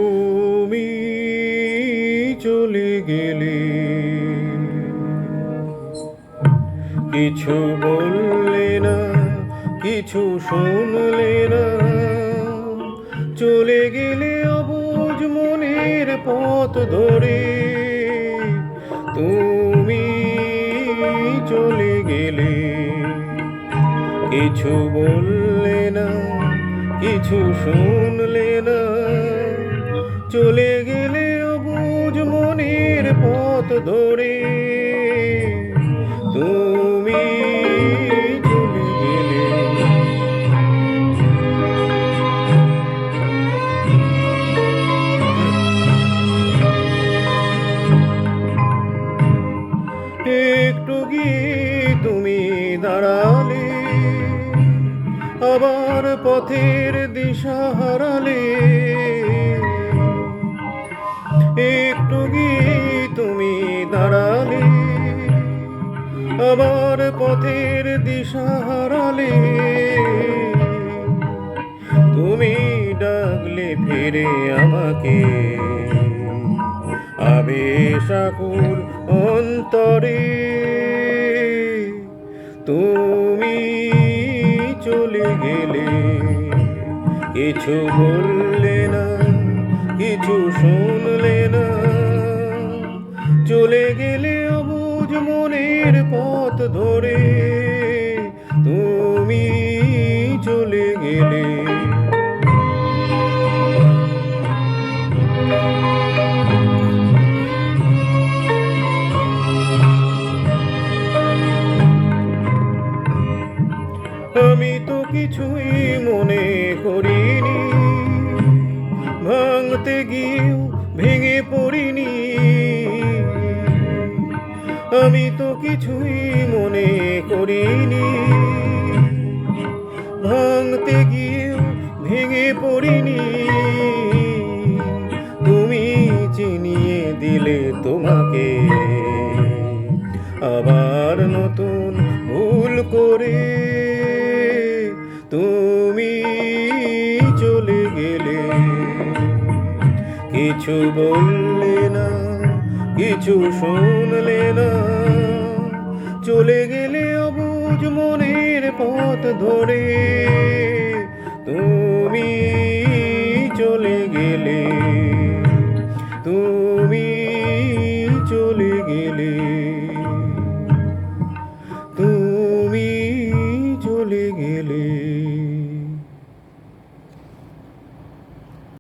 তুমি চলে গেলে, কিছু বললে না, কিছু শুনলে না, চলে গেলে অবুঝ মনের পথ ধরে। তুমি চলে গেলে, কিছু বললে না, কিছু শুনলে না, চলে গেলে অবুঝ মনের পথ ধরে। তুমি চলে গেলে, একটু গিয়ে তুমি দাঁড়ালে, আবার পথের দিশা হারালে। একটু গিয়ে তুমি দাঁড়ালে, আবার পথের দিশা হারালে। তুমি ডাকলে ফিরে আমাকে, আবেশ আকুল অন্তরে। তুমি চলে গেলে, কিছু বললে না, কিছু শুনলে না, চলে গেলে অবুঝ মনের পথ ধরে। তুমি চলে গেলে, আমি তো কিছুই মনে করিনি, ভাঙতে গিয়েও ভেঙে পড়িনি। আমি তো কিছুই মনে করিনি, ভাঙতে গিয়েও ভেঙে পড়িনি। তুমি চিনিয়ে দিলে তোমাকে, আবার নতুন ভুল করে। তুমি চলে গেলে, কিছু বললে না, কিছু শুনলে না, চলে গেলে অবুঝ মনের পথ ধরে। তুমি চলে গেলে, তুমি চলে গেলে, তুমি চলে গেলে।